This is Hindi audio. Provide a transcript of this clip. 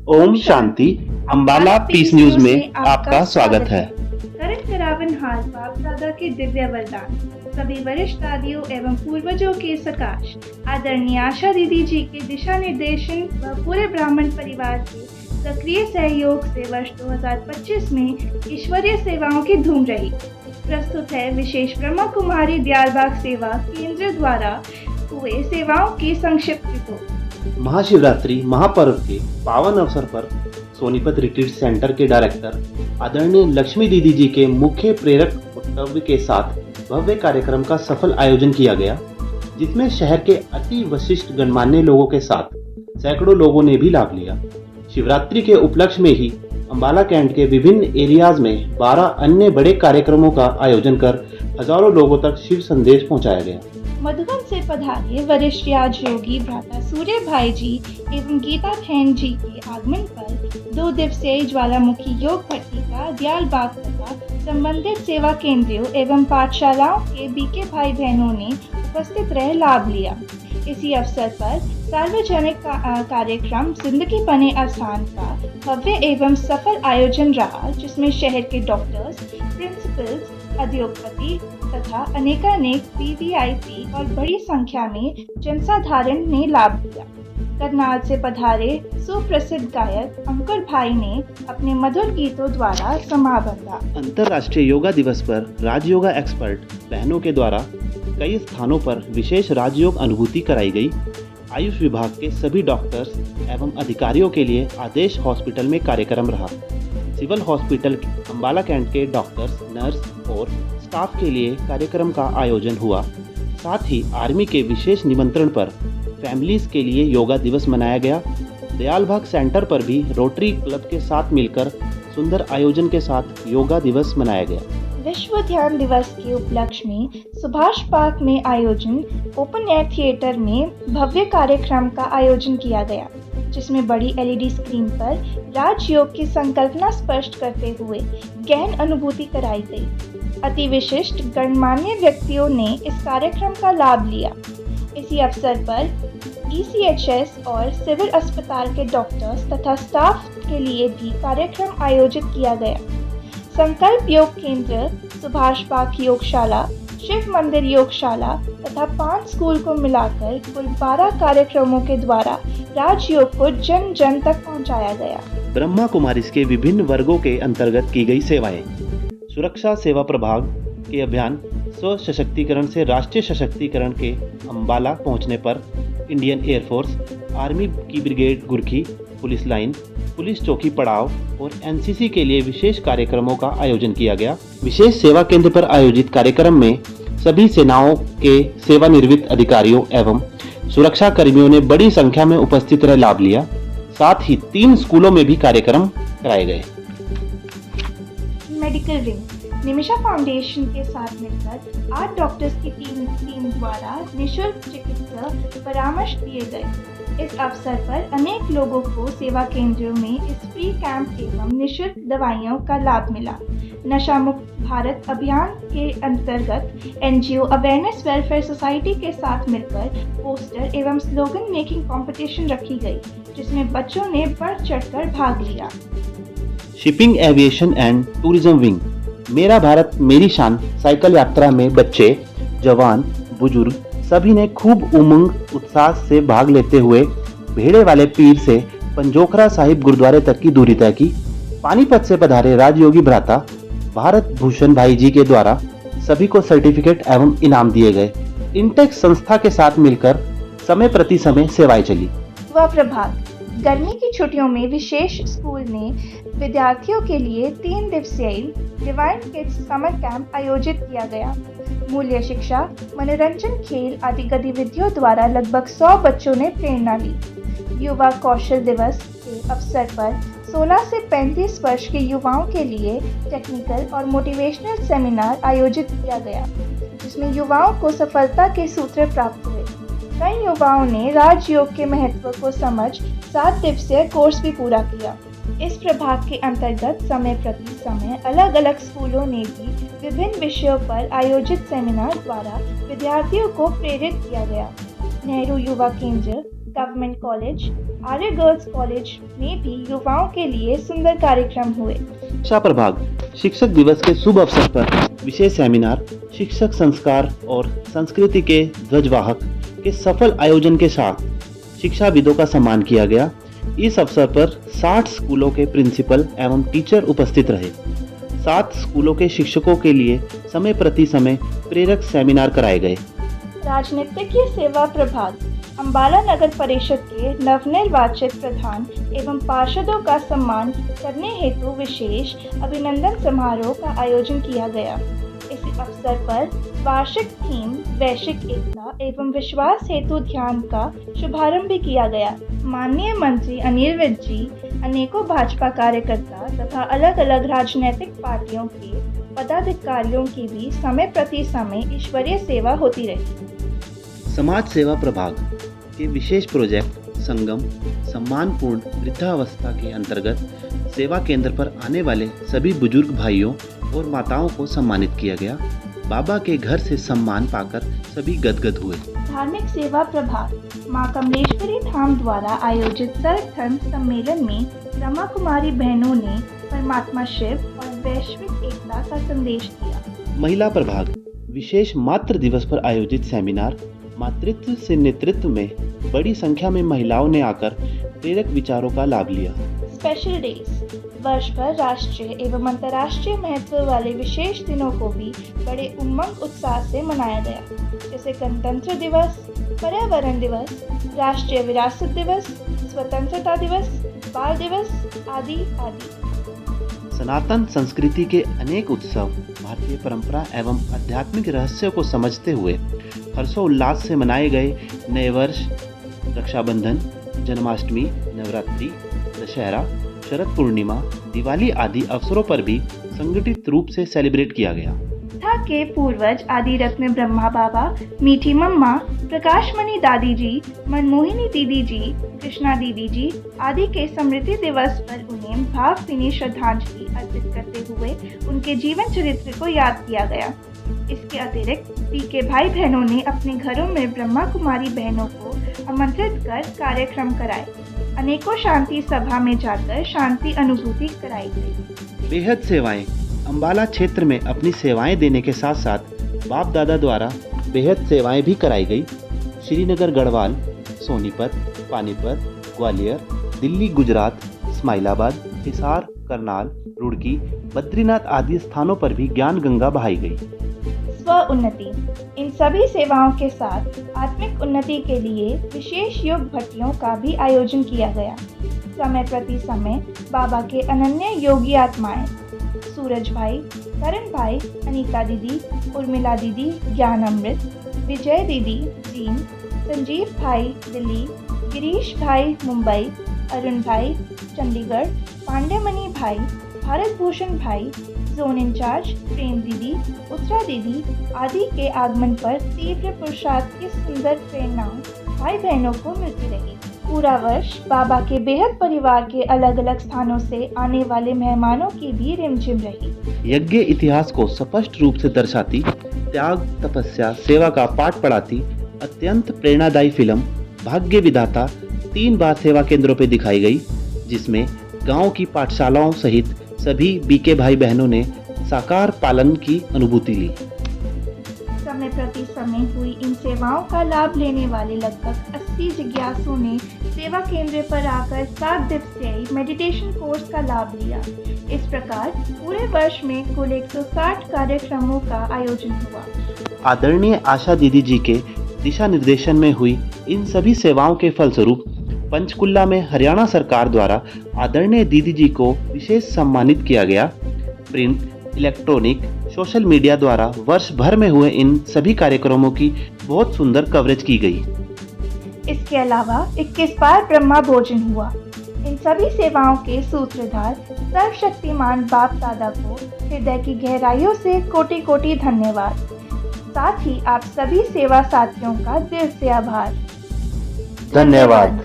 ओम शांति। अम्बाला पीस न्यूज में आपका स्वागत है। करन करावन हाल बाप दादा के दिव्य वरदान, सभी वरिष्ठ दादियों एवं पूर्वजों के सकाश, आदरणीय आशा दीदी जी के दिशा निर्देशन व पूरे ब्राह्मण परिवार के सक्रिय सहयोग से वर्ष 2025 में ईश्वरीय सेवाओं की धूम रही। प्रस्तुत है विशेष ब्रह्मा कुमारी दयालबाग सेवा केंद्र द्वारा हुए सेवाओं की संक्षिप्त रिपोर्ट। महाशिवरात्रि महापर्व के पावन अवसर पर सोनीपत रिट्रीट सेंटर के डायरेक्टर आदरणीय लक्ष्मी दीदी जी के मुख्य प्रेरक वक्तव्य के साथ भव्य कार्यक्रम का सफल आयोजन किया गया, जिसमें शहर के अति विशिष्ट गणमान्य लोगों के साथ सैकड़ों लोगों ने भी लाभ लिया। शिवरात्रि के उपलक्ष्य में ही अम्बाला कैंट के विभिन्न एरियाज में 12 अन्य बड़े कार्यक्रमों का आयोजन कर हजारों लोगों तक शिव संदेश पहुंचाया गया। मधुबन से पधारे वरिष्ठ राजयोगी भ्राता सूर्य भाई जी एवं गीता बहन जी के आगमन पर 2 दिवसीय ज्वालामुखी योग भट्टिका दयालबाग तथा संबंधित सेवा केंद्रों एवं पाठशालाओं के बीके भाई बहनों ने उपस्थित रह लाभ लिया। इसी अवसर पर सार्वजनिक कार्यक्रम जिंदगी बने आसान का भव्य एवं सफल आयोजन रहा, जिसमें शहर के डॉक्टर्स, प्रिंसिपल्स, उद्योगपति तथा अनेकानेक वीवीआईपी और बड़ी संख्या में जनसाधारण ने लाभ लिया। करनाल से पधारे सुप्रसिद्ध गायक अंकुर भाई ने अपने मधुर गीतों द्वारा समा बांधा। अंतर्राष्ट्रीय योगा दिवस पर राजयोगा एक्सपर्ट बहनों के द्वारा कई स्थानों पर विशेष राजयोग अनुभूति कराई गई। आयुष विभाग के सभी डॉक्टर्स एवं अधिकारियों के लिए आदेश हॉस्पिटल में कार्यक्रम रहा। सिविल हॉस्पिटल अम्बाला कैंट के डॉक्टर्स, नर्स और स्टाफ के लिए कार्यक्रम का आयोजन हुआ। साथ ही आर्मी के विशेष निमंत्रण पर फैमिलीज के लिए योगा दिवस मनाया गया। दयालबाग सेंटर पर भी रोटरी क्लब के साथ मिलकर सुंदर आयोजन के साथ योगा दिवस मनाया गया। विश्व ध्यान दिवस के उपलक्ष्य में सुभाष पार्क में आयोजन ओपन एयर थिएटर में भव्य कार्यक्रम का आयोजन किया गया, जिसमें बड़ी एलईडी स्क्रीन पर राजयोग की संकल्पना स्पष्ट करते हुए गहन अनुभूति कराई गई। अति विशिष्ट गणमान्य व्यक्तियों ने इस कार्यक्रम का लाभ लिया। इसी अवसर पर ईसीएचएस और सिविल अस्पताल के डॉक्टर्स तथा स्टाफ के लिए भी कार्यक्रम आयोजित किया गया। संकल्प योग केंद्र, सुभाष पार्क योगशाला, शिव मंदिर योगशाला तथा 5 स्कूल को मिलाकर कुल 12 कार्यक्रमों के द्वारा राजयोग को जन जन तक पहुंचाया गया। ब्रह्मा कुमारीज के विभिन्न वर्गों के अंतर्गत की गई सेवाएं। सुरक्षा सेवा प्रभाग के अभियान स्व सशक्तिकरण से राष्ट्रीय सशक्तिकरण के अम्बाला पहुंचने पर इंडियन एयरफोर्स, आर्मी की ब्रिगेड गुरखी, पुलिस लाइन, पुलिस चौकी पड़ाव और एनसीसी के लिए विशेष कार्यक्रमों का आयोजन किया गया। विशेष सेवा केंद्र पर आयोजित कार्यक्रम में सभी सेनाओं के सेवानिवृत्त अधिकारियों एवं सुरक्षा कर्मियों ने बड़ी संख्या में उपस्थित रह लाभ लिया। साथ ही 3 स्कूलों में भी कार्यक्रम कराए गए। मेडिकल विंग निमिषा फाउंडेशन के साथ मिलकर 8 डॉक्टर्स की टीम द्वारा निःशुल्क चिकित्सा परामर्श दिए गए। इस अवसर पर अनेक लोगों को सेवा केंद्रों में इस फ्री कैंप एवं निःशुल्क दवाइयों का लाभ मिला। नशा मुक्त भारत अभियान के अंतर्गत एनजीओ अवेयरनेस वेलफेयर सोसाइटी के साथ मिलकर पोस्टर एवं स्लोगन मेकिंग कंपटीशन रखी गई, जिसमें बच्चों ने बढ़ चढ़कर भाग लिया। Shipping aviation and tourism wing मेरा भारत मेरी शान साइकिल यात्रा में बच्चे, जवान, बुजुर्ग सभी ने खूब उमंग उत्साह से भाग लेते हुए भेड़े वाले पीर से पंजोखरा साहिब गुरुद्वारे तक की दूरी तय की। पानीपत से पधारे राजयोगी भ्राता भारत भूषण भाई जी के द्वारा सभी को सर्टिफिकेट एवं इनाम दिए गए। इंटेक संस्था के साथ मिलकर समय प्रति समय सेवाएं चली। युवा प्रभाग गर्मी की छुट्टियों में विशेष स्कूल ने विद्यार्थियों के लिए 3 दिवसीय डिवाइन किड्स समर कैंप आयोजित किया गया। मूल्य शिक्षा, मनोरंजन, खेल आदि गतिविधियों द्वारा लगभग 100 बच्चों ने प्रेरणा ली। युवा कौशल दिवस के अवसर पर 16 से 35 वर्ष के युवाओं के लिए टेक्निकल और मोटिवेशनल सेमिनार आयोजित किया गया, जिसमें युवाओं को सफलता के सूत्र प्राप्त हुए। कई युवाओं ने राजयोग के महत्व को समझ 7 दिवसीय कोर्स भी पूरा किया। इस प्रभाग के अंतर्गत समय प्रति समय अलग अलग स्कूलों ने भी विभिन्न विषयों पर आयोजित सेमिनार द्वारा विद्यार्थियों को प्रेरित किया गया। नेहरू युवा केंद्र, गवर्नमेंट कॉलेज, आर्य गर्ल्स कॉलेज में भी युवाओं के लिए सुंदर कार्यक्रम हुए। शिक्षा प्रभाग शिक्षक दिवस के शुभ अवसर पर विशेष सेमिनार, शिक्षक संस्कार और संस्कृति के ध्वजवाहक के सफल आयोजन के साथ शिक्षाविदों का सम्मान किया गया। इस अवसर पर 60 स्कूलों के प्रिंसिपल एवं टीचर उपस्थित रहे। 7 स्कूलों के शिक्षकों के लिए समय प्रति समय प्रेरक सेमिनार कराए गए। राजनीतिक सेवा प्रभाग अम्बाला नगर परिषद के नवनिर्वाचित प्रधान एवं पार्षदों का सम्मान करने हेतु विशेष अभिनंदन समारोह का आयोजन किया गया। इस अवसर पर वार्षिक थीम वैश्विक एकता एवं विश्वास हेतु ध्यान का शुभारंभ भी किया गया। माननीय मंत्री अनिल विज जी, अनेकों भाजपा कार्यकर्ता तथा अलग अलग राजनीतिक पार्टियों के पदाधिकारियों की भी समय प्रति समय ईश्वरीय सेवा होती रही। समाज सेवा प्रभाग के विशेष प्रोजेक्ट संगम सम्मानपूर्ण वृद्धावस्था के अंतर्गत सेवा केंद्र पर आने वाले सभी बुजुर्ग भाइयों और माताओं को सम्मानित किया गया। बाबा के घर से सम्मान पाकर सभी गदगद हुए। धार्मिक सेवा प्रभाग मां कमलेश्वरी धाम द्वारा आयोजित सर्वधर्म सम्मेलन में ब्रह्मा कुमारी बहनों ने परमात्मा शिव और वैश्विक एकता का संदेश दिया। महिला प्रभाग विशेष मातृ दिवस पर आयोजित सेमिनार, मातृत्व से नेतृत्व में बड़ी संख्या में महिलाओं ने आकर प्रेरक विचारों का लाभ लिया। स्पेशल डेज वर्ष भर राष्ट्रीय एवं अंतर्राष्ट्रीय महत्व वाले विशेष दिनों को भी बड़े उमंग उत्साह से मनाया गया, जैसे गणतंत्र दिवस, पर्यावरण दिवस, राष्ट्रीय विरासत दिवस, स्वतंत्रता दिवस, बाल दिवस आदि आदि। सनातन संस्कृति के अनेक उत्सव भारतीय परंपरा एवं आध्यात्मिक रहस्य को समझते हुए हर्षोल्लास से मनाए गए। नए वर्ष, रक्षाबंधन, जन्माष्टमी, नवरात्रि, दशहरा, शरद पूर्णिमा, दिवाली आदि अवसरों पर भी संगठित रूप से सेलिब्रेट किया गया। था के पूर्वज आदि रत्न ब्रह्मा बाबा, मीठी मम्मा, प्रकाशमणि दादी जी, मनमोहिनी दीदी जी, कृष्णा दीदी जी आदि के स्मृति दिवस पर उन्हें भावभीनी श्रद्धांजलि अर्पित करते हुए उनके जीवन चरित्र को याद किया गया। इसके अतिरिक्त बीके भाई बहनों ने अपने घरों में ब्रह्मा कुमारी बहनों को आमंत्रित कर कार्यक्रम कराए। अनेकों शांति सभा में जाकर शांति अनुभूति कराई गई। बेहद सेवाएं अम्बाला क्षेत्र में अपनी सेवाएं देने के साथ साथ बाप दादा द्वारा बेहद सेवाएं भी कराई गई। श्रीनगर, गढ़वाल, सोनीपत, पानीपत, ग्वालियर, दिल्ली, गुजरात, इस्माइलाबाद, हिसार, करनाल, रुड़की, बद्रीनाथ आदि स्थानों पर भी ज्ञान गंगा बहाई गई। स्व उन्नति इन सभी सेवाओं के साथ आत्मिक उन्नति के लिए विशेष योग भट्टियों का भी आयोजन किया गया। समय प्रति समय बाबा के अनन्य योगी आत्माएं सूरज भाई, करण भाई, अनीता दीदी, उर्मिला दीदी ज्ञान अमृत, विजय दीदी जीन, संजीव भाई दिल्ली, गिरीश भाई मुंबई, अरुण भाई चंडीगढ़, पांडेमणि भाई, भारत भूषण भाई, जोन इंचार्ज प्रेम दीदी, उत्तरा दीदी आदि के आगमन पर तीव्र पुरुषार्थ की सुंदर प्रेरणाएं भाई बहनों को मिलती रही। पूरा वर्ष बाबा के बेहद परिवार के अलग अलग स्थानों से आने वाले मेहमानों की भी रिमझिम रही। यज्ञ इतिहास को स्पष्ट रूप से दर्शाती, त्याग, तपस्या, सेवा का पाठ पढ़ाती अत्यंत प्रेरणादायी फिल्म भाग्य विधाता 3 बार सेवा केंद्रों पर दिखाई गई, जिसमें गांव की पाठशालाओं सहित सभी बीके भाई बहनों ने साकार पालन की अनुभूति ली। समय प्रति समय हुई इन सेवाओं का लाभ लेने वाले लगभग 80 जिज्ञासुओं ने सेवा केंद्र पर आकर 7 दिवसीय मेडिटेशन कोर्स का लाभ लिया। इस प्रकार पूरे वर्ष में कुल 160 कार्यक्रमों का आयोजन हुआ। आदरणीय आशा दीदी जी के दिशा निर्देशन में हुई इन सभी सेवाओं के फलस्वरूप पंचकुला में हरियाणा सरकार द्वारा आदरणीय दीदी जी को विशेष सम्मानित किया गया। प्रिंट, इलेक्ट्रॉनिक, सोशल मीडिया द्वारा वर्ष भर में हुए इन सभी कार्यक्रमों की बहुत सुंदर कवरेज की गई। इसके अलावा 21 बार ब्रह्मा भोजन हुआ। इन सभी सेवाओं के सूत्रधार सर्वशक्तिमान बाप दादा को हृदय की गहराइयों से कोटि कोटि धन्यवाद। साथ ही आप सभी सेवा साथियों का दिल से आभार। धन्यवाद।